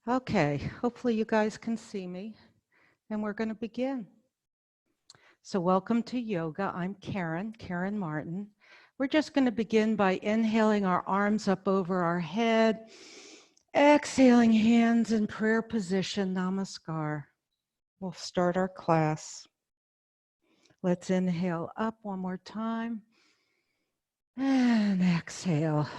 Okay, hopefully you guys can see me, and we're going to begin. So welcome to yoga. I'm Caryn Martin. We're just going to begin by inhaling our arms up over our head, exhaling hands in prayer position, namaskar. We'll start our class. Let's inhale up one more time, and exhale.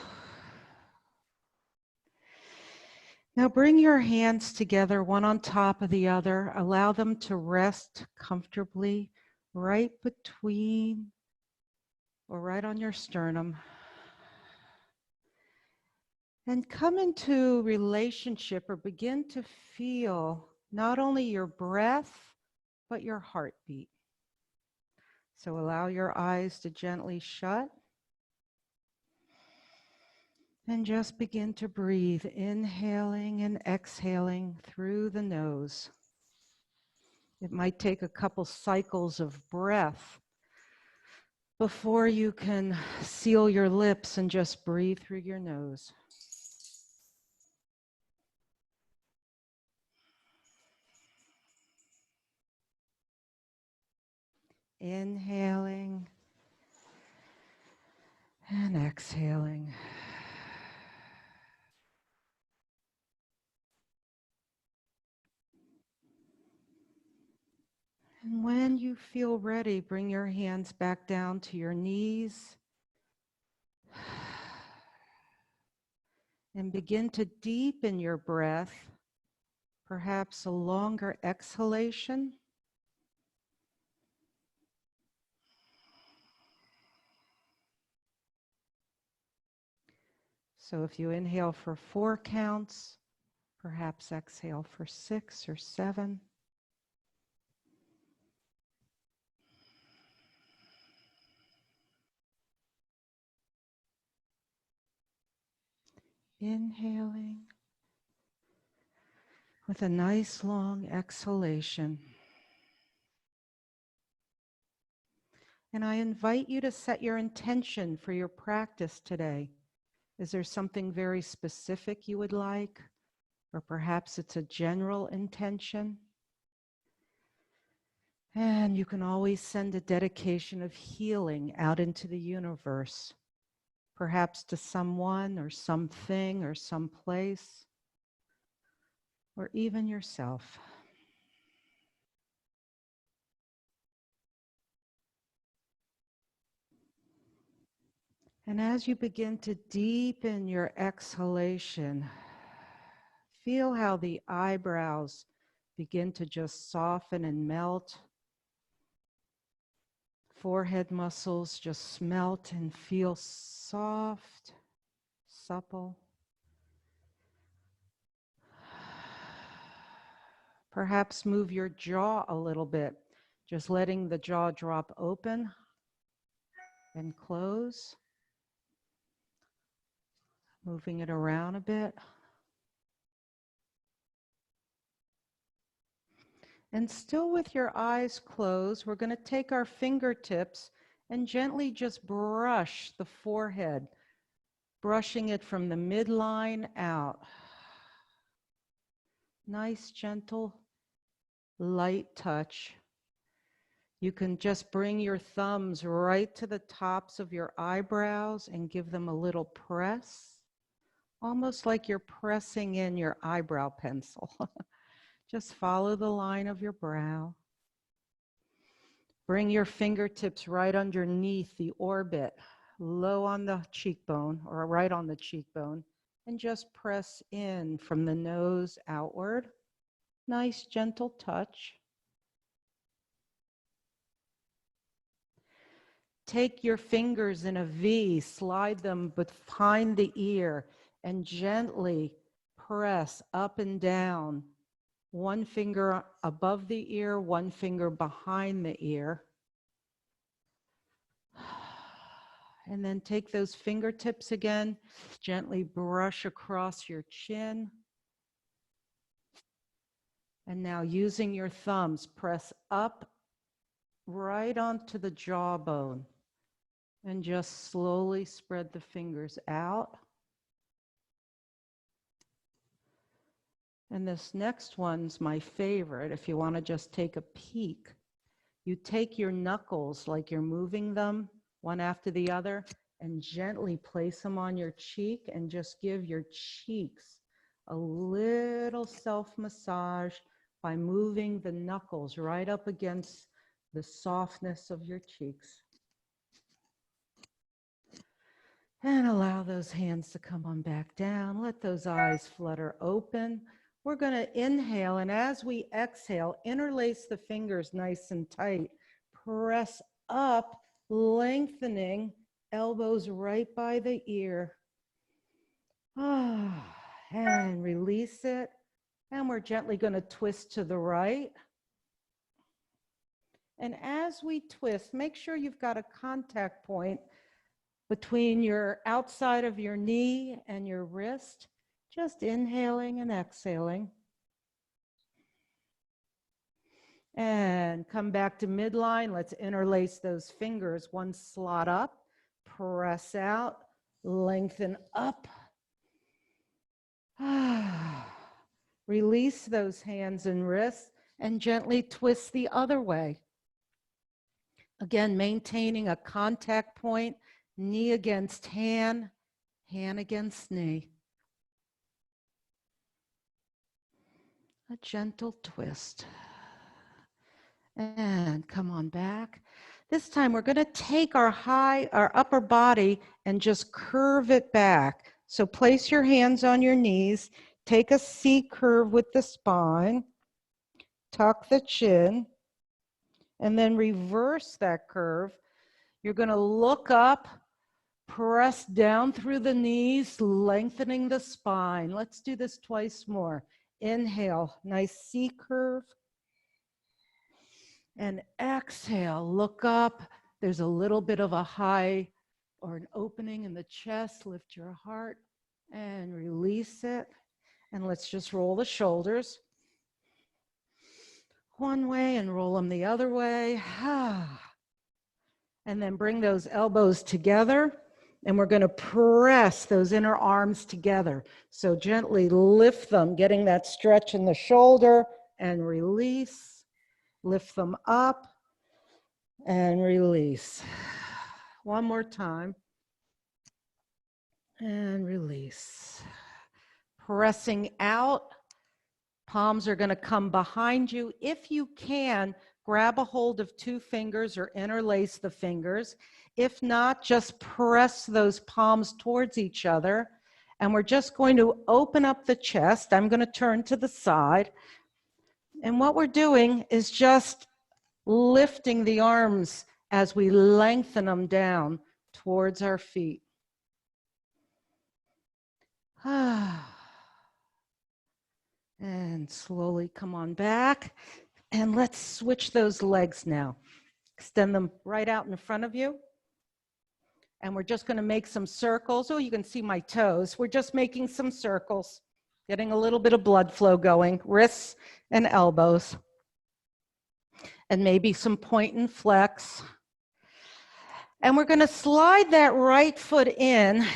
Now bring your hands together, one on top of the other. Allow them to rest comfortably right between or right on your sternum. And come into relationship or begin to feel not only your breath, but your heartbeat. So allow your eyes to gently shut. And just begin to breathe, inhaling and exhaling through the nose. It might take a couple cycles of breath before you can seal your lips and just breathe through your nose. Inhaling and exhaling. And when you feel ready, bring your hands back down to your knees and begin to deepen your breath, perhaps a longer exhalation. So if you inhale for 4 counts, perhaps exhale for 6 or 7. Inhaling with a nice long exhalation. And I invite you to set your intention for your practice today. Is there something very specific you would like? Or perhaps it's a general intention? And you can always send a dedication of healing out into the universe, perhaps to someone or something or someplace, or even yourself. And as you begin to deepen your exhalation, feel how the eyebrows begin to just soften and melt. Forehead muscles just melt and feel soft, supple. Perhaps move your jaw a little bit, just letting the jaw drop open and close. Moving it around a bit. And still with your eyes closed, we're going to take our fingertips and gently just brush the forehead, brushing it from the midline out. Nice, gentle, light touch. You can just bring your thumbs right to the tops of your eyebrows and give them a little press, almost like you're pressing in your eyebrow pencil. Just follow the line of your brow. Bring your fingertips right underneath the orbit, low on the cheekbone or right on the cheekbone, and just press in from the nose outward. Nice, gentle touch. Take your fingers in a V, slide them behind the ear, and gently press up and down. One finger above the ear, one finger behind the ear. And then take those fingertips again, gently brush across your chin. And now using your thumbs, press up right onto the jawbone and just slowly spread the fingers out. And this next one's my favorite. If you want to just take a peek, you take your knuckles like you're moving them one after the other and gently place them on your cheek and just give your cheeks a little self-massage by moving the knuckles right up against the softness of your cheeks. And allow those hands to come on back down. Let those eyes flutter open. We're going to inhale, and as we exhale, interlace the fingers nice and tight. Press up, lengthening, elbows right by the ear. And release it. And we're gently going to twist to the right. And as we twist, make sure you've got a contact point between your outside of your knee and your wrist, just inhaling and exhaling. And come back to midline. Let's interlace those fingers. One slot up, press out, lengthen up. Release those hands and wrists and gently twist the other way. Again, maintaining a contact point. Knee against hand, hand against knee. A gentle twist. And come on back. This time we're going to take our upper body and just curve it back. So place your hands on your knees, take a C curve with the spine, tuck the chin, and then reverse that curve. You're going to look up, press down through the knees, lengthening the spine. Let's do this twice more. Inhale, nice C curve. And exhale, look up. There's a little bit of a high or an opening in the chest. Lift your heart and release it. And let's just roll the shoulders one way and roll them the other way. And then bring those elbows together. And we're going to press those inner arms together. So gently lift them, getting that stretch in the shoulder, and release. Lift them up and release. One more time. And release. Pressing out. Palms are going to come behind you. If you can, grab a hold of two fingers or interlace the fingers. If not, just press those palms towards each other. And we're just going to open up the chest. I'm going to turn to the side. And what we're doing is just lifting the arms as we lengthen them down towards our feet. And slowly come on back. And let's switch those legs now. Extend them right out in front of you. And we're just going to make some circles. Oh, you can see my toes. We're just making some circles, getting a little bit of blood flow going, wrists and elbows. And maybe some point and flex. And we're going to slide that right foot in.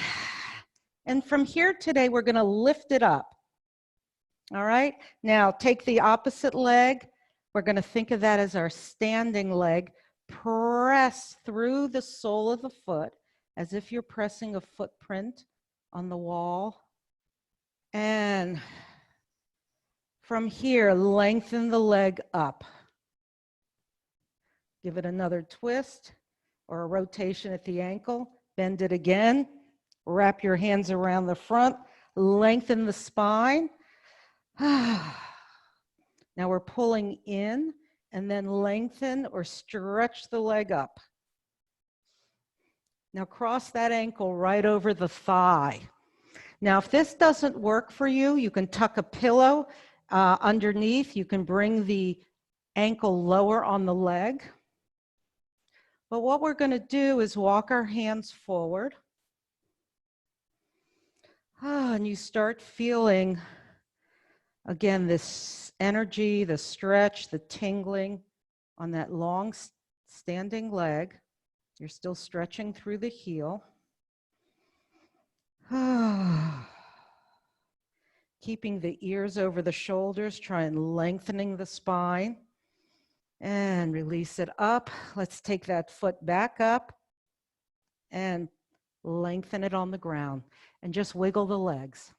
And from here today, we're going to lift it up. All right? Now, take the opposite leg. We're going to think of that as our standing leg. Press through the sole of the foot as if you're pressing a footprint on the wall. And from here, lengthen the leg up. Give it another twist or a rotation at the ankle. Bend it again. Wrap your hands around the front. Lengthen the spine. Now we're pulling in and then lengthen or stretch the leg up. Now cross that ankle right over the thigh. Now if this doesn't work for you, you can tuck a pillow underneath. You can bring the ankle lower on the leg. But what we're going to do is walk our hands forward. And you start feeling, again, this energy, the stretch, the tingling on that long standing leg. You're still stretching through the heel. keeping the ears over the shoulders, try and lengthening the spine. And release it up. Let's take that foot back up and lengthen it on the ground. And just wiggle the legs.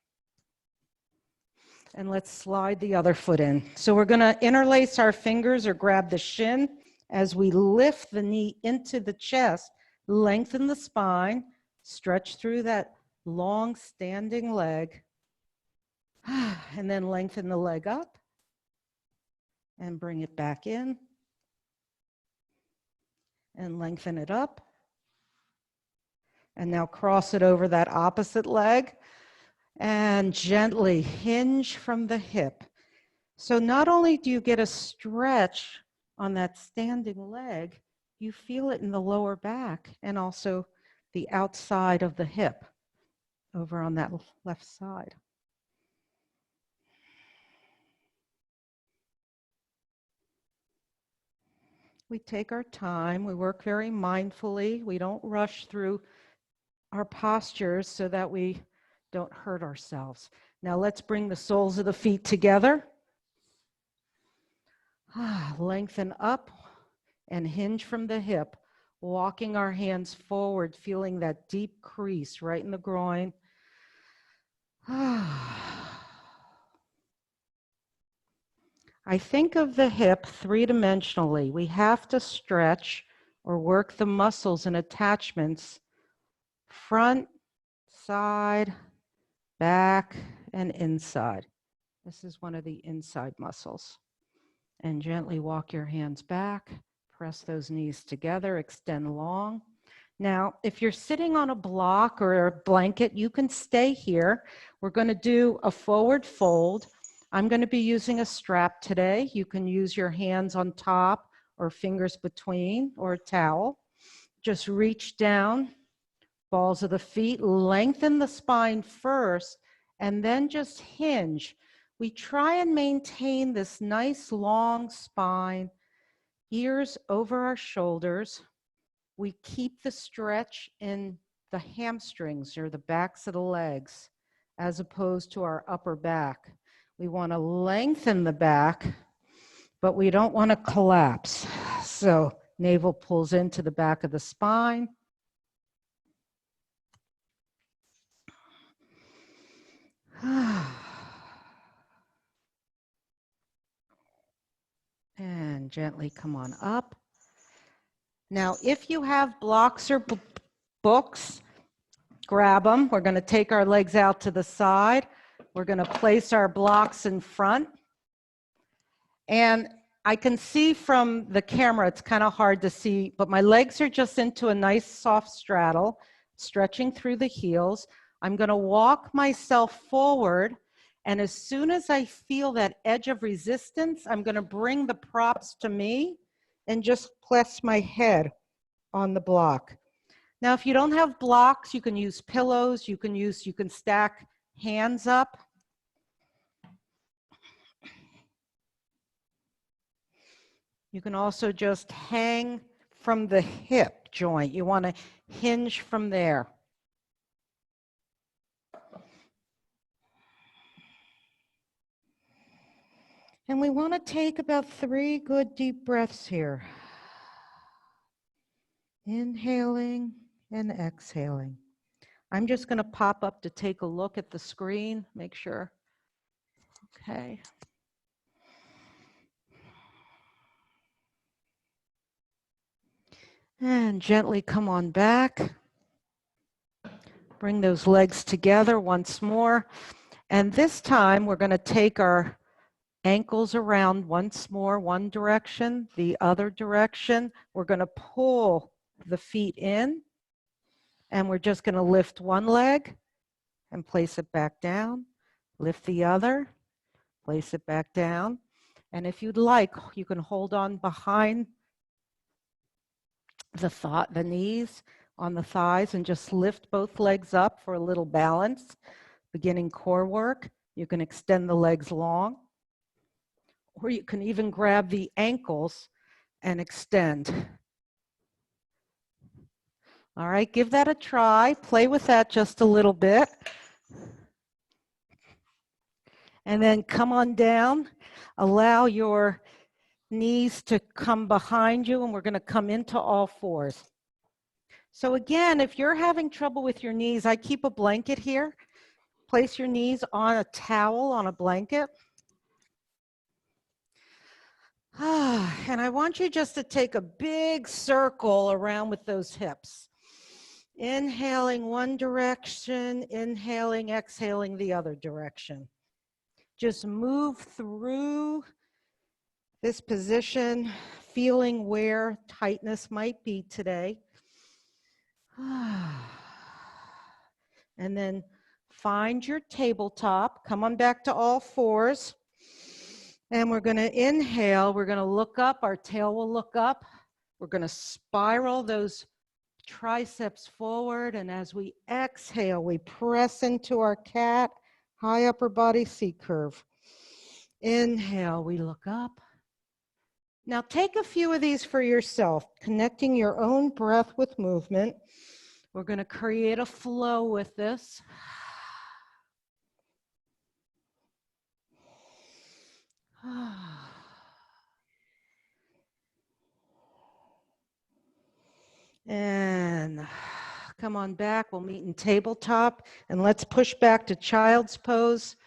And let's slide the other foot in. So we're going to interlace our fingers or grab the shin as we lift the knee into the chest, lengthen the spine, stretch through that long standing leg, and then lengthen the leg up and bring it back in and lengthen it up. And now cross it over that opposite leg and gently hinge from the hip. So not only do you get a stretch on that standing leg, you feel it in the lower back and also the outside of the hip over on that left side. We take our time, we work very mindfully, we don't rush through our postures so that we don't hurt ourselves. Now let's bring the soles of the feet together. Lengthen up and hinge from the hip, walking our hands forward, feeling that deep crease right in the groin. I think of the hip three-dimensionally. We have to stretch or work the muscles and attachments front, side, back, and inside. This is one of the inside muscles. And gently walk your hands back, press those knees together, extend long. Now, if you're sitting on a block or a blanket, you can stay here. We're going to do a forward fold. I'm going to be using a strap today. You can use your hands on top or fingers between or a towel. Just reach down, balls of the feet, lengthen the spine first, and then just hinge. We try and maintain this nice long spine, ears over our shoulders. We keep the stretch in the hamstrings or the backs of the legs as opposed to our upper back. We want to lengthen the back, but we don't want to collapse. So navel pulls into the back of the spine. And gently come on up. Now, if you have blocks or books, grab them. We're going to take our legs out to the side. We're going to place our blocks in front. And I can see from the camera, it's kind of hard to see, but my legs are just into a nice soft straddle, stretching through the heels. I'm going to walk myself forward. And as soon as I feel that edge of resistance, I'm going to bring the props to me and just press my head on the block. Now, if you don't have blocks, you can use pillows, you can stack hands up. You can also just hang from the hip joint. You want to hinge from there. And we want to take about 3 good deep breaths here. Inhaling and exhaling. I'm just going to pop up to take a look at the screen, make sure. Okay. And gently come on back. Bring those legs together once more. And this time we're going to take our ankles around once more, one direction, the other direction. We're going to pull the feet in, and we're just going to lift one leg and place it back down. Lift the other, place it back down. And if you'd like, you can hold on behind the knees on the thighs and just lift both legs up for a little balance. Beginning core work. You can extend the legs long, or you can even grab the ankles and extend. All right, give that a try. Play with that just a little bit. And then come on down. Allow your knees to come behind you, and we're going to come into all fours. So again, if you're having trouble with your knees, I keep a blanket here. Place your knees on a towel, on a blanket. And I want you just to take a big circle around with those hips. Inhaling one direction, inhaling, exhaling the other direction. Just move through this position, feeling where tightness might be today. And then find your tabletop. Come on back to all fours. And we're going to inhale. We're going to look up. Our tail will look up. We're going to spiral those triceps forward. And as we exhale, we press into our cat, high upper body C curve. Inhale, we look up. Now take a few of these for yourself, connecting your own breath with movement. We're going to create a flow with this. And come on back. We'll meet in tabletop. And let's push back to child's pose.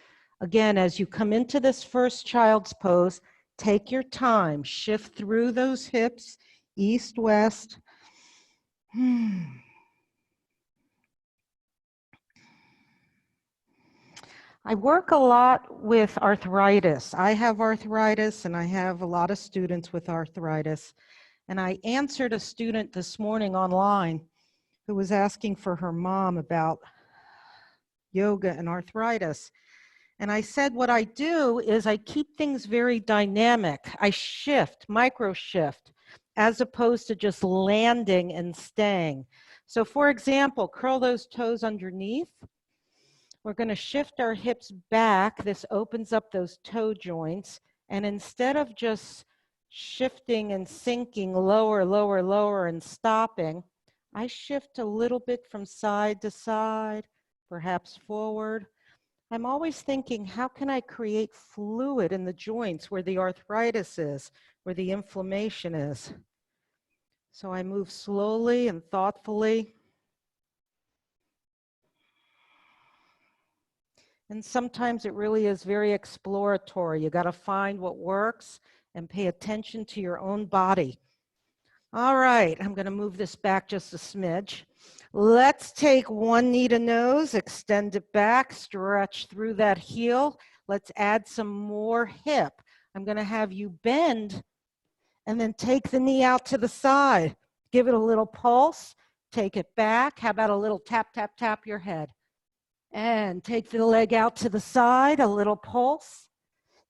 Again, as you come into this first child's pose, take your time. Shift through those hips, east, west. I work a lot with arthritis. I have arthritis, and I have a lot of students with arthritis. And I answered a student this morning online who was asking for her mom about yoga and arthritis. And I said, what I do is I keep things very dynamic. I shift, micro shift, as opposed to just landing and staying. So for example, curl those toes underneath. We're going to shift our hips back. This opens up those toe joints. And instead of just shifting and sinking lower, lower, lower and stopping, I shift a little bit from side to side, perhaps forward. I'm always thinking, how can I create fluid in the joints where the arthritis is, where the inflammation is? So I move slowly and thoughtfully. And sometimes it really is very exploratory. You got to find what works and pay attention to your own body. All right, I'm going to move this back just a smidge. Let's take one knee to nose, extend it back, stretch through that heel. Let's add some more hip. I'm going to have you bend and then take the knee out to the side. Give it a little pulse, take it back. How about a little tap, tap, tap your head? And take the leg out to the side, a little pulse.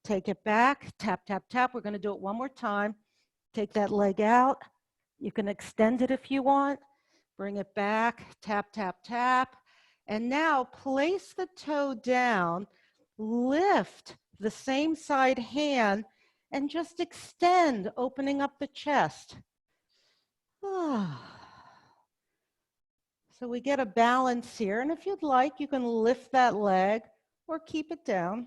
Take it back, tap, tap, tap. We're going to do it one more time. Take that leg out. You can extend it if you want. Bring it back, tap, tap, tap. And now place the toe down, lift the same side hand, and just extend, opening up the chest. So we get a balance here. And if you'd like, you can lift that leg or keep it down.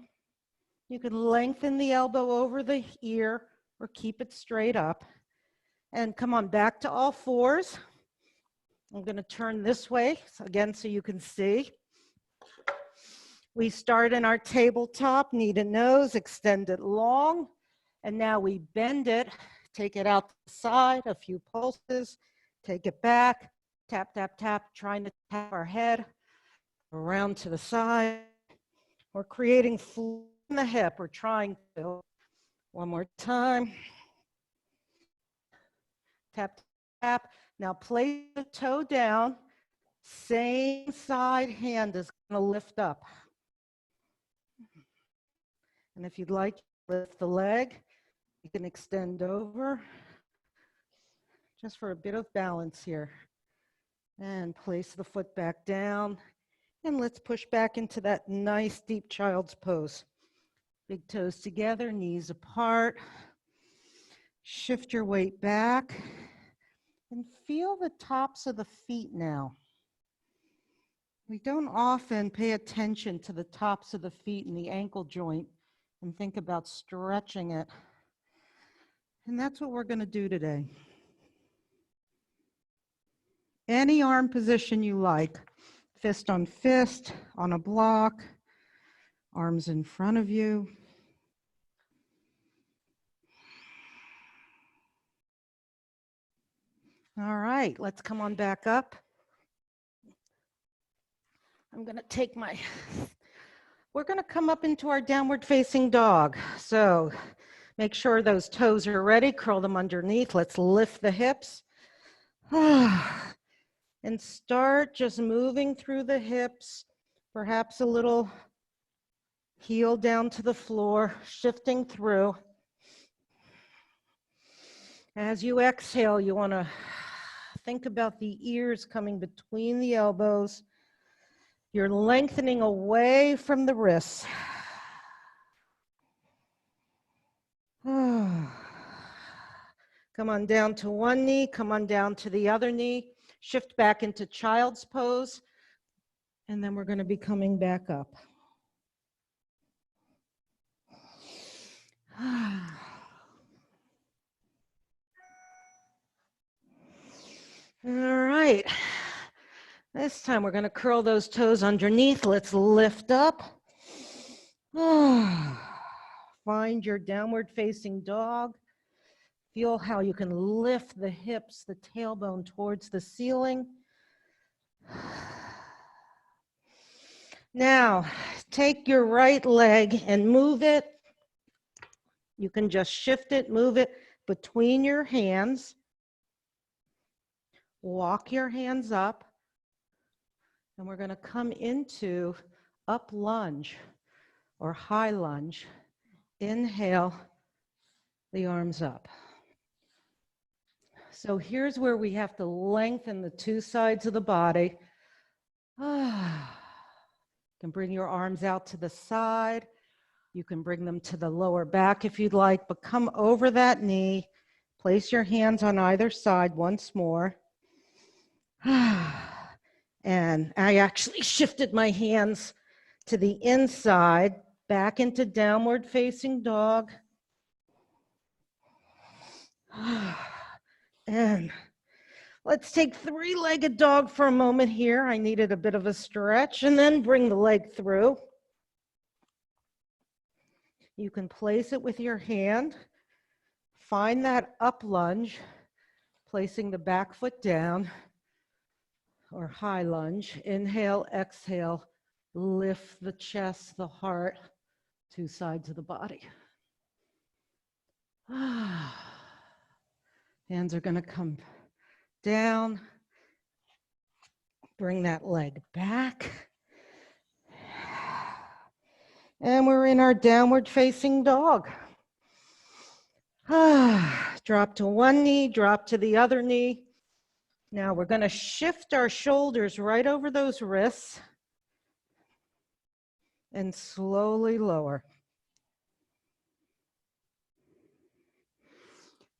You can lengthen the elbow over the ear or keep it straight up. And come on back to all fours. I'm going to turn this way again so you can see. We start in our tabletop, knee to nose, extend it long. And now we bend it, take it out to the side, a few pulses, take it back, tap, tap, tap, trying to tap our head around to the side. We're creating fluid in the hip. We're trying to. One more time. Tap, tap. Now place the toe down. Same side hand is going to lift up. And if you'd like, lift the leg. You can extend over just for a bit of balance here. And place the foot back down. And let's push back into that nice deep child's pose. Big toes together, knees apart. Shift your weight back. And feel the tops of the feet now. We don't often pay attention to the tops of the feet and the ankle joint and think about stretching it. And that's what we're going to do today. Any arm position you like, fist on a block, arms in front of you. All right, let's come on back up. I'm going to take we're going to come up into our downward facing dog. So make sure those toes are ready, curl them underneath. Let's lift the hips. And start just moving through the hips, perhaps a little heel down to the floor, shifting through. As you exhale, you want to think about the ears coming between the elbows. You're lengthening away from the wrists. Come on down to one knee, come on down to the other knee. Shift back into child's pose, and then we're going to be coming back up. All right. This time we're going to curl those toes underneath. Let's lift up. Find your downward facing dog. Feel how you can lift the hips, the tailbone towards the ceiling. Now, take your right leg and move it. You can just shift it, move it between your hands. Walk your hands up. And we're going to come into up lunge or high lunge. Inhale, the arms up. So here's where we have to lengthen the two sides of the body. You can bring your arms out to the side. You can bring them to the lower back if you'd like, but come over that knee. Place your hands on either side once more. And I actually shifted my hands to the inside, back into downward facing dog. And let's take three-legged dog for a moment here. I needed a bit of a stretch, and then bring the leg through. You can place it with your hand. Find that up lunge, placing the back foot down, or high lunge. Inhale, exhale, lift the chest, the heart, two sides of the body. Hands are going to come down. Bring that leg back. And we're in our downward facing dog. Drop to one knee, drop to the other knee. Now we're going to shift our shoulders right over those wrists and slowly lower.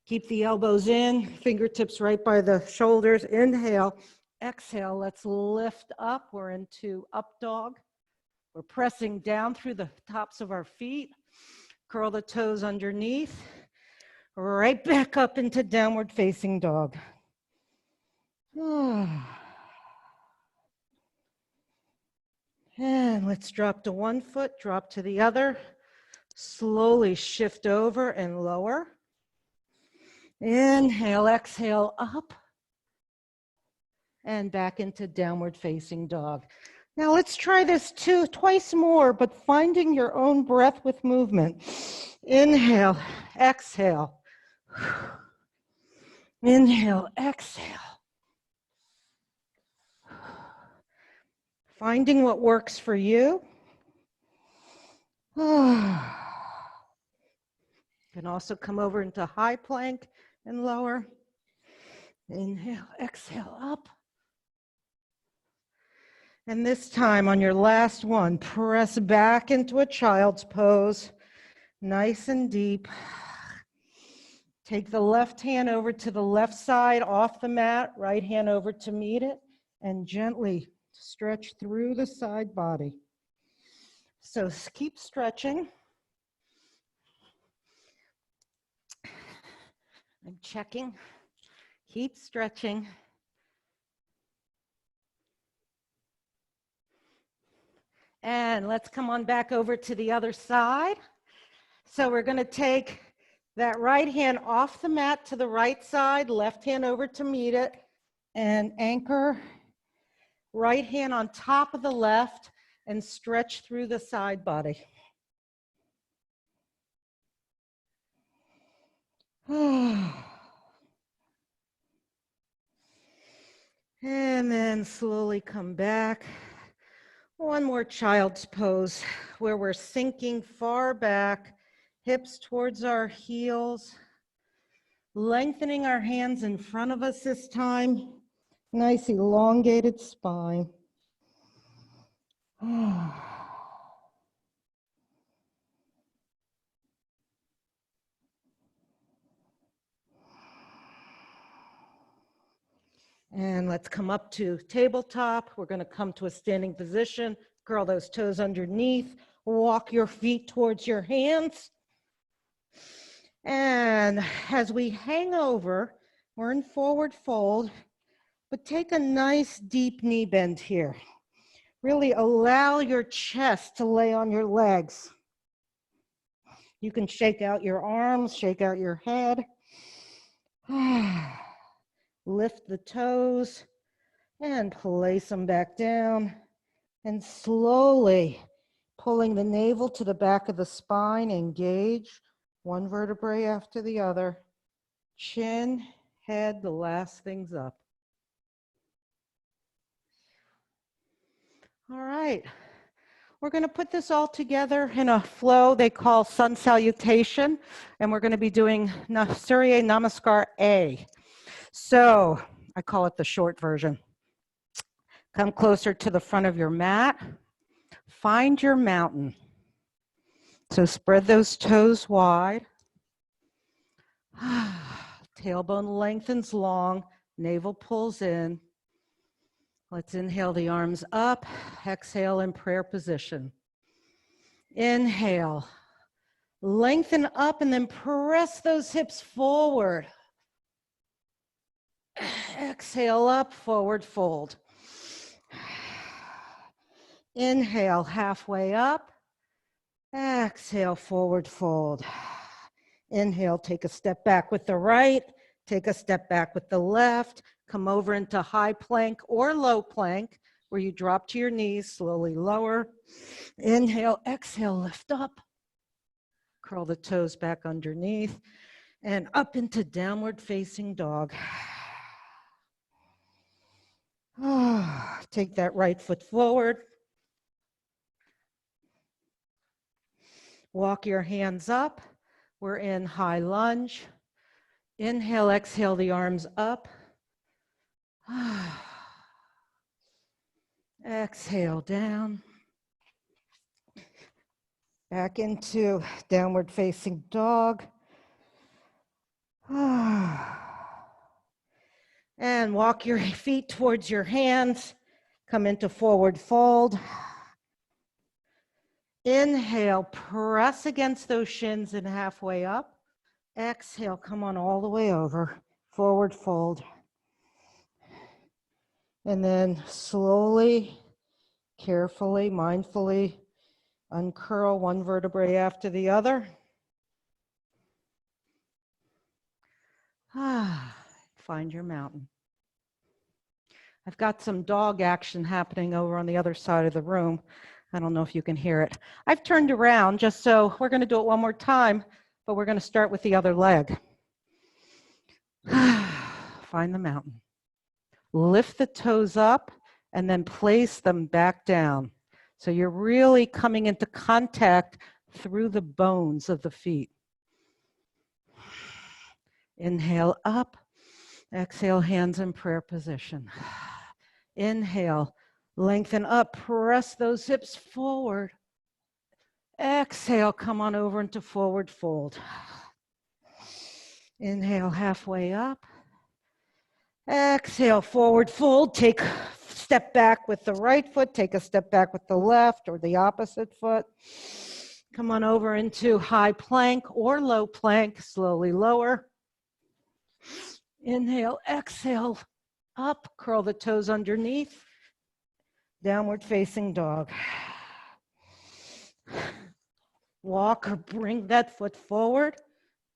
Keep the elbows in, fingertips right by the shoulders. Inhale, exhale, let's lift up. We're into up dog. We're pressing down through the tops of our feet. Curl the toes underneath. Right back up into downward facing dog. And let's drop to one foot, drop to the other. Slowly shift over and lower. Inhale, exhale, up. And back into downward facing dog. Now let's try this twice more, but finding your own breath with movement. Inhale, exhale. Inhale, exhale. Finding what works for you. You can also come over into high plank and lower. Inhale, exhale, up. And this time on your last one, press back into a child's pose, nice and deep. Take the left hand over to the left side off the mat, right hand over to meet it, and gently Stretch through the side body. So keep stretching. I'm checking. Keep stretching. And let's come on back over to the other side. So we're going to take that right hand off the mat to the right side, left hand over to meet it, and anchor right hand on top of the left and stretch through the side body. And then slowly come back. One more child's pose where we're sinking far back, hips towards our heels, lengthening our hands in front of us this time. Nice elongated spine. And let's come up to tabletop. We're going to come to a standing position. Curl those toes underneath. Walk your feet towards your hands. And as we hang over, we're in forward fold, but take a nice deep knee bend here. Really allow your chest to lay on your legs. You can shake out your arms, shake out your head. Lift the toes and place them back down. And slowly pulling the navel to the back of the spine, engage one vertebrae after the other. Chin, head, the last things up. All right. We're going to put this all together in a flow they call sun salutation, and we're going to be doing Surya Namaskar A. So I call it the short version. Come closer to the front of your mat. Find your mountain. So spread those toes wide. Tailbone lengthens long, navel pulls in. Let's inhale the arms up, exhale in prayer position. Inhale, lengthen up and then press those hips forward. Exhale up, forward fold. Inhale, halfway up. Exhale, forward fold. Inhale, take a step back with the right, take a step back with the left, come over into high plank or low plank where you drop to your knees, slowly lower. Inhale, exhale, lift up. Curl the toes back underneath and up into downward facing dog. Take that right foot forward. Walk your hands up. We're in high lunge. Inhale, exhale the arms up. Exhale down. Back into downward facing dog. And walk your feet towards your hands. Come into forward fold. Inhale, press against those shins and halfway up. Exhale, come on all the way over. Forward fold. And then slowly, carefully, mindfully uncurl one vertebrae after the other. Find your mountain. I've got some dog action happening over on the other side of the room. I don't know if you can hear it. I've turned around just so we're going to do it one more time, but we're going to start with the other leg. Find the mountain. Lift the toes up and then place them back down. So you're really coming into contact through the bones of the feet. Inhale up. Exhale, hands in prayer position. Inhale, lengthen up, press those hips forward. Exhale, come on over into forward fold. Inhale, halfway up. Exhale, forward fold. Take step back with the right foot, take a step back with the left or the opposite foot. Come on over into high plank or low plank, slowly lower. Inhale, exhale, up, curl the toes underneath. Downward facing dog. Walk or bring that foot forward.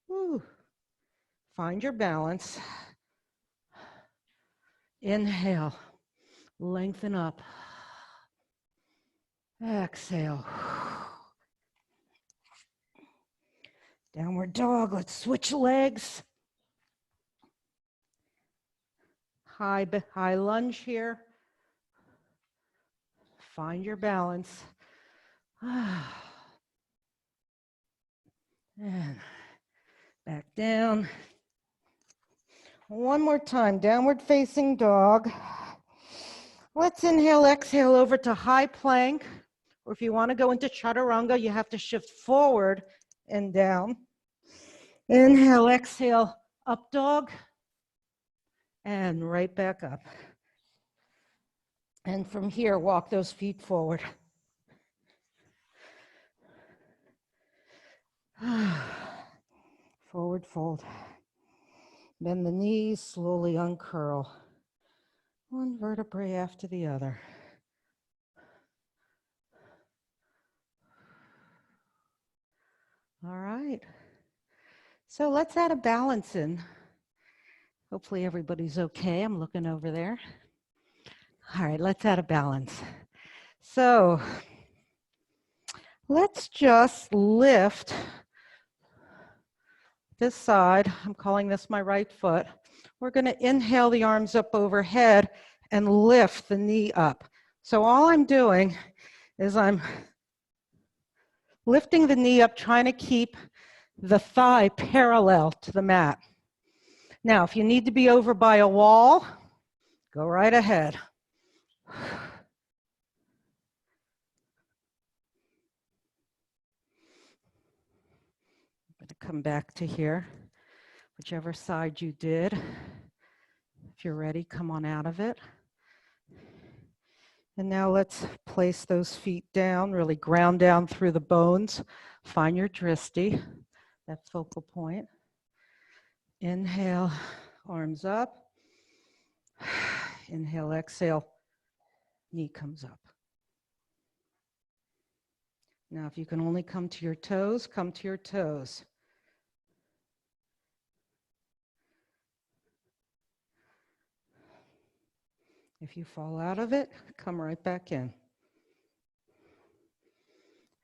Woo. Find your balance. Inhale, lengthen up. Exhale. Downward dog, let's switch legs. High lunge here. Find your balance. And back down. One more time, downward facing dog. Let's inhale, exhale over to high plank. Or if you want to go into chaturanga, you have to shift forward and down. Inhale, exhale, up dog. And right back up. And from here, walk those feet forward. Forward fold. Bend the knees, slowly uncurl. One vertebrae after the other. All right. So let's add a balance in. Hopefully everybody's okay. I'm looking over there. All right, let's add a balance. So let's just lift this side. I'm calling this my right foot. We're going to inhale the arms up overhead and lift the knee up. So all I'm doing is I'm lifting the knee up, trying to keep the thigh parallel to the mat. Now, if you need to be over by a wall, go right ahead. I'm going to come back to here, whichever side you did. If you're ready, come on out of it. And now let's place those feet down, really ground down through the bones. Find your drishti, that focal point. Inhale, arms up. Inhale, exhale, knee comes up. Now, if you can only come to your toes, come to your toes. If you fall out of it, come right back in.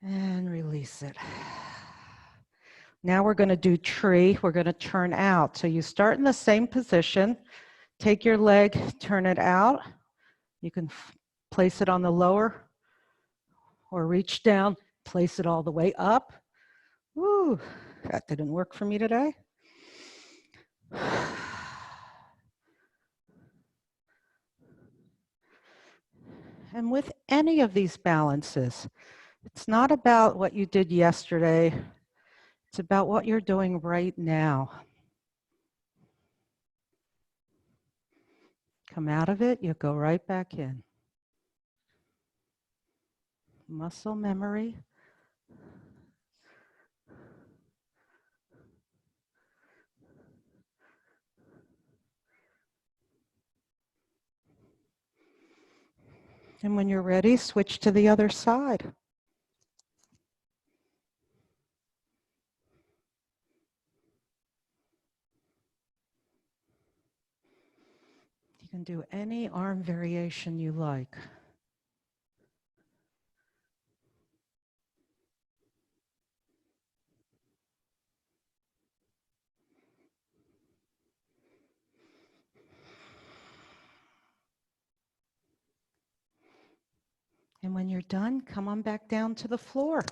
And release it. Now we're going to do tree. We're going to turn out. So you start in the same position. Take your leg, turn it out. You can place it on the lower or reach down, place it all the way up. Woo, that didn't work for me today. And with any of these balances, it's not about what you did yesterday. It's about what you're doing right now. Come out of it, you go right back in. Muscle memory. And when you're ready, switch to the other side. You can do any arm variation you like. And when you're done, come on back down to the floor.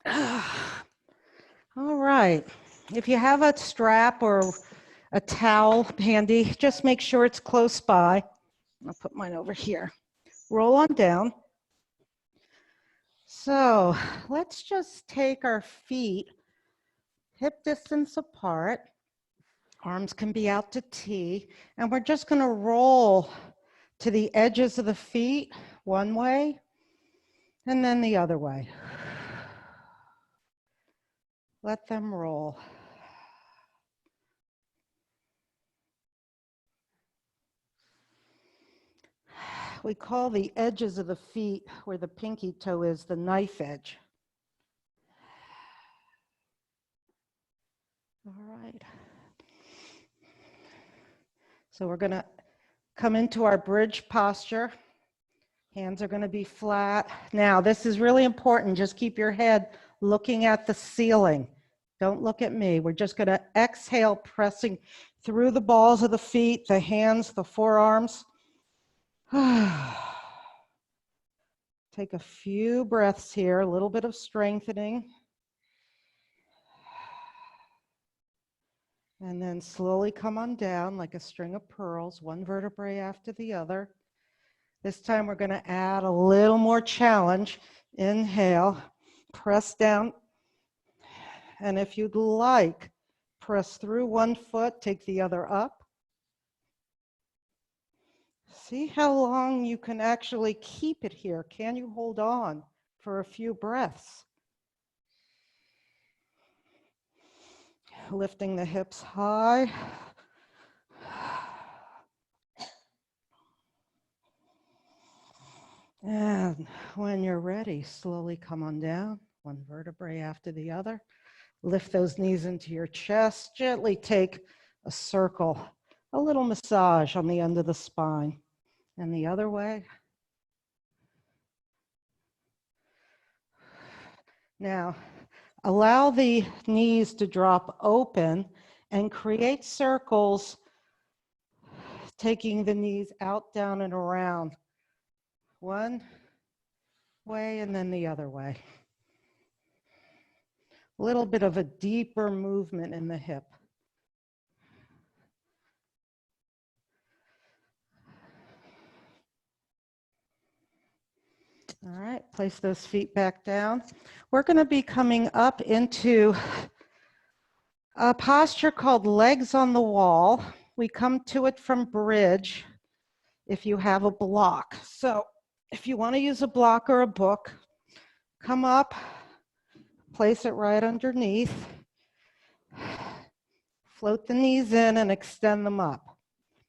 All right. If you have a strap or a towel handy, just make sure it's close by. I'll put mine over here. Roll on down. So let's just take our feet hip distance apart. Arms can be out to T, and we're just going to roll to the edges of the feet one way and then the other way. Let them roll. We call the edges of the feet where the pinky toe is the knife edge. All right. So we're going to come into our bridge posture. Hands are going to be flat. Now, this is really important. Just keep your head looking at the ceiling. Don't look at me. We're just going to exhale, pressing through the balls of the feet, the hands, the forearms. Take a few breaths here, a little bit of strengthening. And then slowly come on down like a string of pearls, one vertebrae after the other. This time we're going to add a little more challenge. Inhale, press down. And if you'd like, press through one foot, take the other up. See how long you can actually keep it here. Can you hold on for a few breaths? Lifting the hips high. And when you're ready, slowly come on down, one vertebrae after the other. Lift those knees into your chest. Gently take a circle, a little massage on the end of the spine. And the other way. Now, allow the knees to drop open and create circles, taking the knees out, down, and around. One way and then the other way. A little bit of a deeper movement in the hip. All right, place those feet back down. We're going to be coming up into a posture called legs on the wall. We come to it from bridge if you have a block. So if you want to use a block or a book, come up, place it right underneath, float the knees in and extend them up.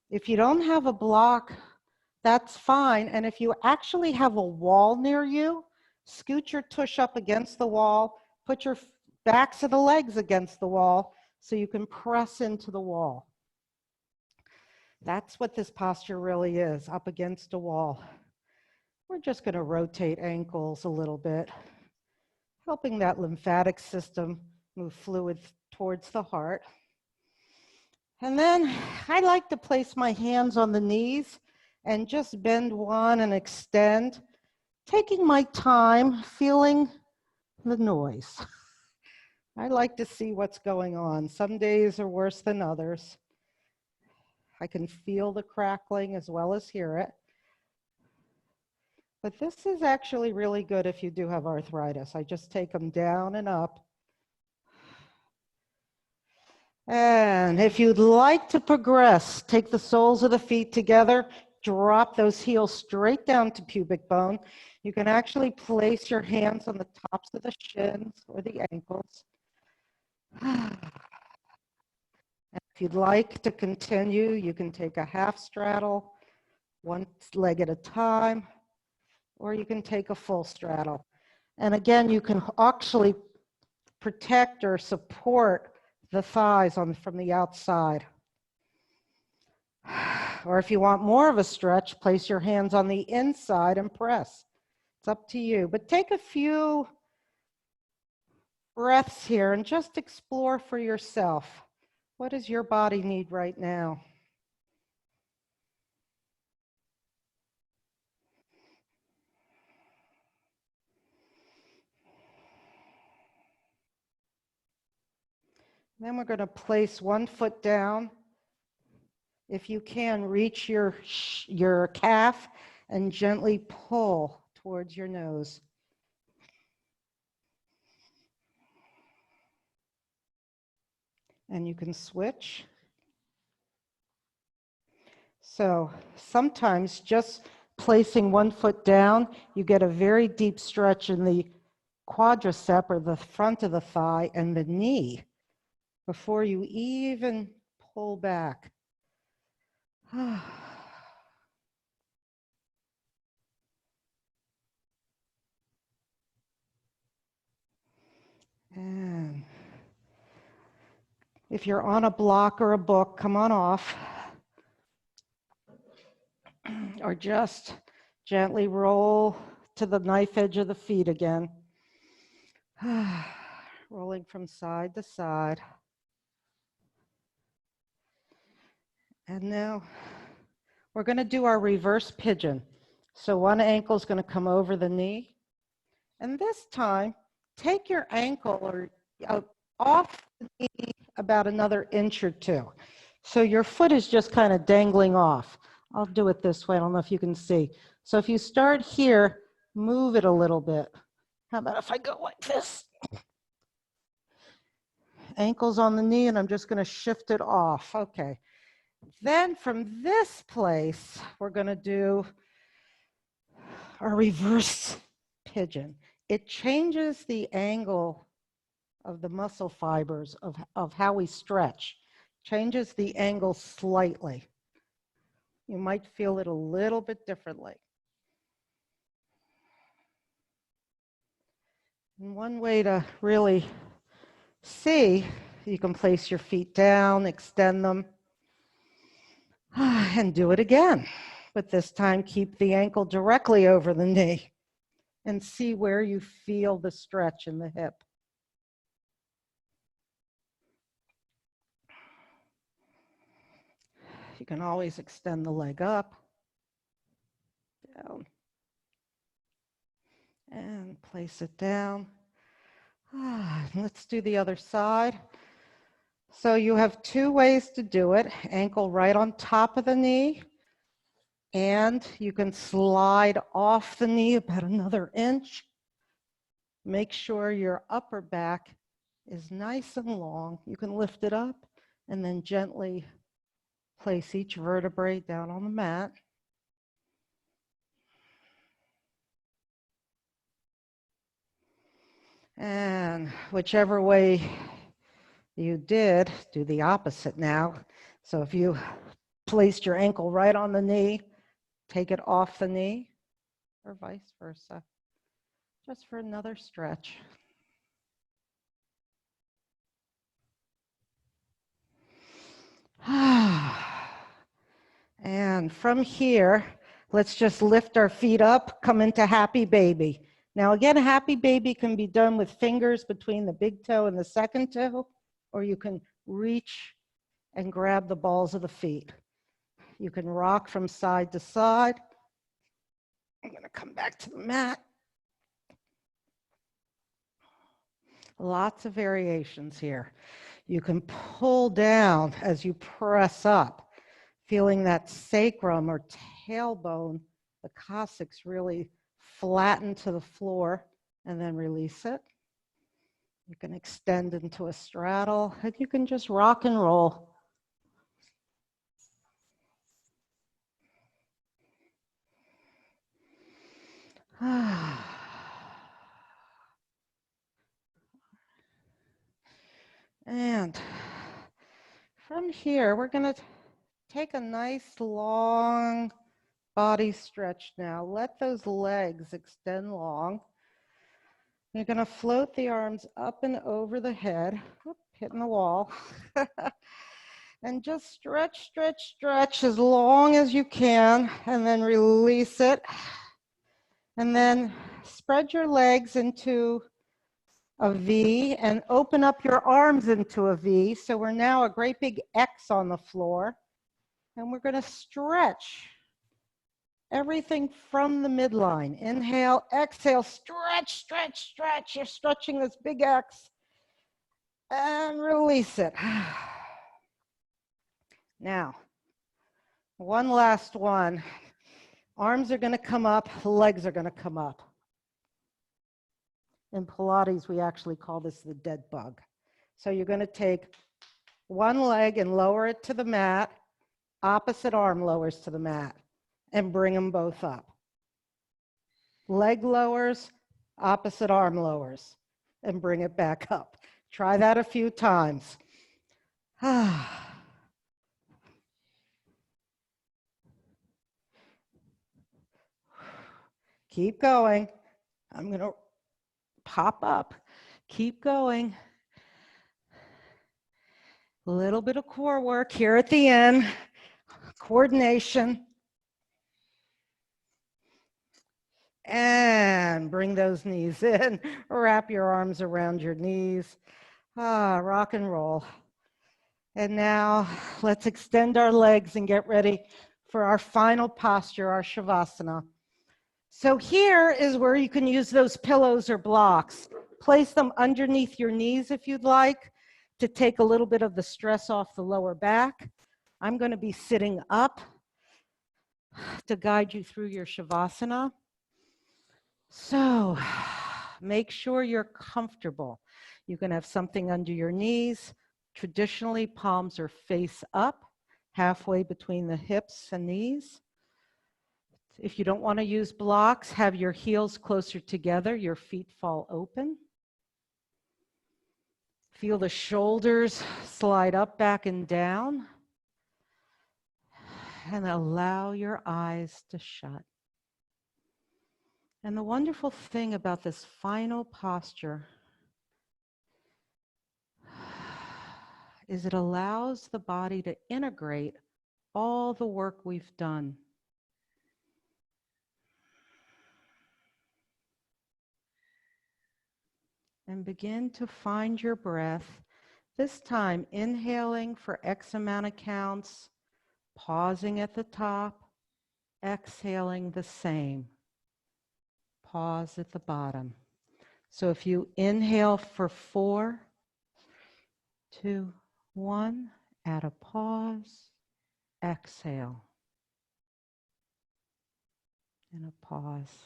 If you don't have a block, that's fine. And if you actually have a wall near you, scoot your tush up against the wall, put your backs of the legs against the wall so you can press into the wall. That's what this posture really is, up against a wall. We're just going to rotate ankles a little bit, helping that lymphatic system move fluid towards the heart. And then I like to place my hands on the knees and just bend one and extend, taking my time, feeling the noise. I like to see what's going on. Some days are worse than others. I can feel the crackling as well as hear it. But this is actually really good if you do have arthritis. I just take them down and up. And if you'd like to progress, take the soles of the feet together, drop those heels straight down to pubic bone. You can actually place your hands on the tops of the shins or the ankles. If you'd like to continue, you can take a half straddle, one leg at a time, or you can take a full straddle. And again, you can actually protect or support the thighs from the outside. Or if you want more of a stretch, place your hands on the inside and press. It's up to you. But take a few breaths here and just explore for yourself. What does your body need right now? Then we're going to place one foot down. If you can, reach your calf and gently pull towards your nose. And you can switch. So sometimes just placing one foot down, you get a very deep stretch in the quadricep or the front of the thigh and the knee before you even pull back. And if you're on a block or a book, come on off. Or just gently roll to the knife edge of the feet again. Rolling from side to side. And now we're going to do our reverse pigeon. So one ankle is going to come over the knee. And this time, take your ankle or off the knee about another inch or two. So your foot is just kind of dangling off. I'll do it this way. I don't know if you can see. So if you start here, move it a little bit. How about if I go like this? Ankles on the knee, and I'm just going to shift it off. Okay. Then from this place, we're going to do a reverse pigeon. It changes the angle of the muscle fibers of how we stretch, changes the angle slightly. You might feel it a little bit differently. And one way to really see, you can place your feet down, extend them, and do it again. But this time, keep the ankle directly over the knee and see where you feel the stretch in the hip. You can always extend the leg up, down, and place it down. Let's do the other side. So you have two ways to do it. Ankle right on top of the knee, and you can slide off the knee about another inch. Make sure your upper back is nice and long. You can lift it up and then gently place each vertebrae down on the mat. And whichever way you did, do the opposite now. So if you placed your ankle right on the knee, take it off the knee, or vice versa, just for another stretch. And from here, let's just lift our feet up, come into happy baby. Now again, happy baby can be done with fingers between the big toe and the second toe, or you can reach and grab the balls of the feet. You can rock from side to side. I'm going to come back to the mat. Lots of variations here. You can pull down as you press up, feeling that sacrum or tailbone, the coccyx really flatten to the floor, and then release it. You can extend into a straddle, and you can just rock and roll. And from here, we're going to take a nice long body stretch now. Let those legs extend long. You're going to float the arms up and over the head, hitting the wall. And just stretch, stretch, stretch as long as you can, and then release it. And then spread your legs into a V and open up your arms into a V. So we're now a great big X on the floor. And we're going to stretch everything from the midline. Inhale, exhale, stretch, stretch, stretch. You're stretching this big X. And release it. Now, one last one. Arms are going to come up, legs are going to come up. In Pilates, we actually call this the dead bug. So you're going to take one leg and lower it to the mat, opposite arm lowers to the mat, and bring them both up. Leg lowers, opposite arm lowers, and bring it back up. Try that a few times. Keep going. I'm going to pop up. Keep going. A little bit of core work here at the end. Coordination. And bring those knees in. Wrap your arms around your knees. Rock and roll. And now let's extend our legs and get ready for our final posture, our Shavasana. So here is where you can use those pillows or blocks. Place them underneath your knees if you'd like to take a little bit of the stress off the lower back. I'm going to be sitting up to guide you through your Shavasana. So make sure you're comfortable. You can have something under your knees. Traditionally, palms are face up, halfway between the hips and knees. If you don't want to use blocks, have your heels closer together, your feet fall open. Feel the shoulders slide up, back, and down. And allow your eyes to shut. And the wonderful thing about this final posture is it allows the body to integrate all the work we've done. And begin to find your breath. This time, inhaling for X amount of counts, pausing at the top, exhaling the same. Pause at the bottom. So if you inhale for 4, 2, 1, add a pause, exhale, and a pause.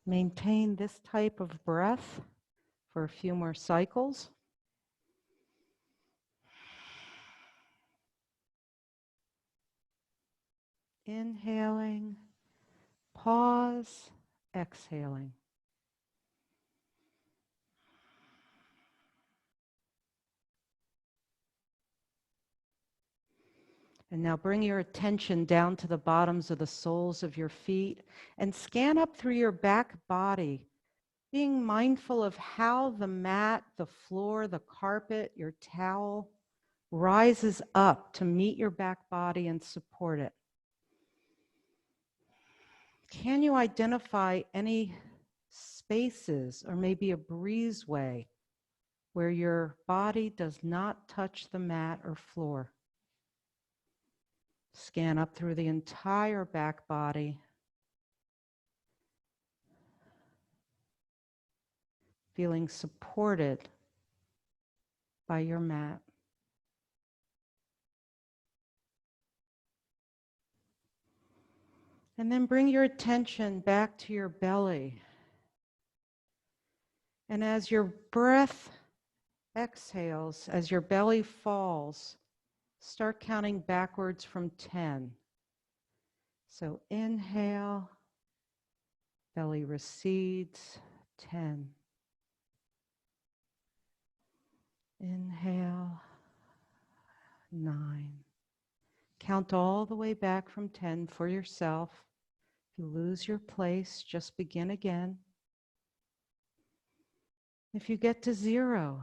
Maintain this type of breath for a few more cycles. Inhaling, pause, exhaling. And now bring your attention down to the bottoms of the soles of your feet and scan up through your back body, being mindful of how the mat, the floor, the carpet, your towel rises up to meet your back body and support it. Can you identify any spaces or maybe a breezeway where your body does not touch the mat or floor? Scan up through the entire back body. Feeling supported by your mat. And then bring your attention back to your belly. And as your breath exhales, as your belly falls, start counting backwards from 10. So inhale, belly recedes, 10. Inhale, 9. Count all the way back from 10 for yourself. If you lose your place, just begin again. If you get to 0,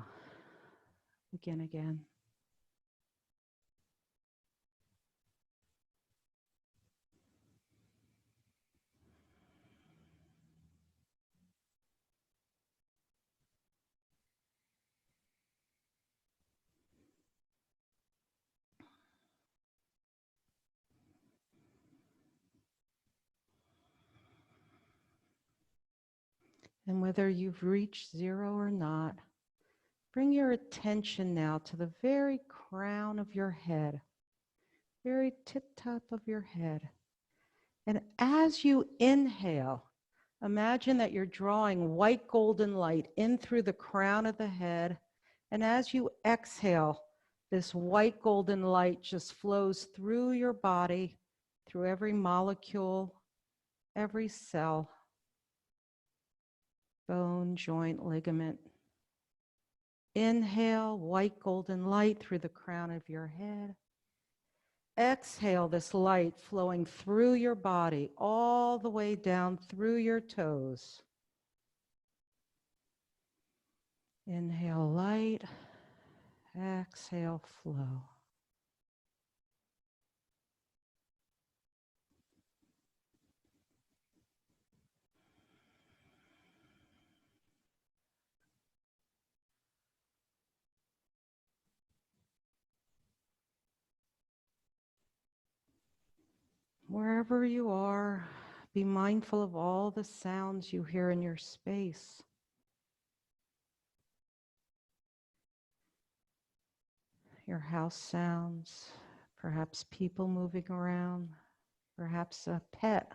begin again. And whether you've reached 0 or not, bring your attention now to the very crown of your head, very tip top of your head. And as you inhale, imagine that you're drawing white golden light in through the crown of the head. And as you exhale, This white golden light just flows through your body, through every molecule, every cell, bone, joint, ligament. Inhale, white golden light through the crown of your head. Exhale, this light flowing through your body, all the way down through your toes. Inhale, light. Exhale, flow. Wherever you are, be mindful of all the sounds you hear in your space. Your house sounds, perhaps people moving around, perhaps a pet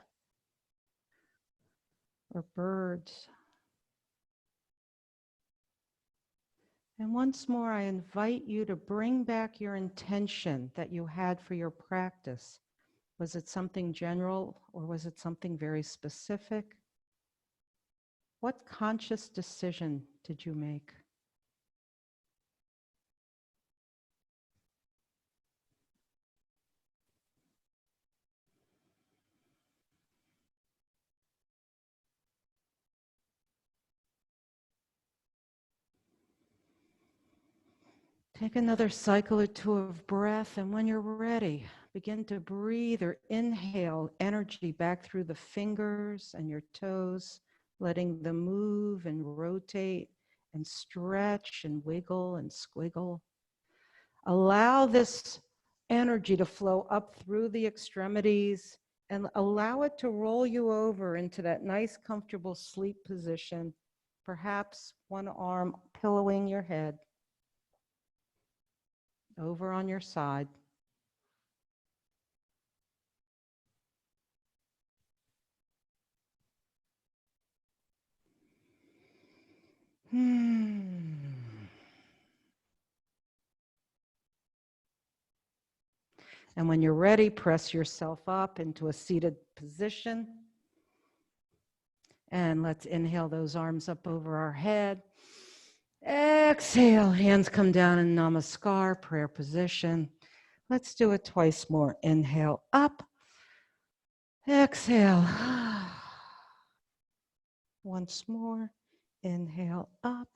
or birds. And once more, I invite you to bring back your intention that you had for your practice. Was it something general or was it something very specific? What conscious decision did you make? Take another cycle or two of breath, and when you're ready, begin to breathe or inhale energy back through the fingers and your toes, letting them move and rotate and stretch and wiggle and squiggle. Allow this energy to flow up through the extremities and allow it to roll you over into that nice, comfortable sleep position, perhaps one arm pillowing your head. Over on your side. And when you're ready, press yourself up into a seated position. And let's inhale those arms up over our head. Exhale, hands come down in Namaskar, prayer position. Let's do it twice more. Inhale up. Exhale. Once more. Inhale up.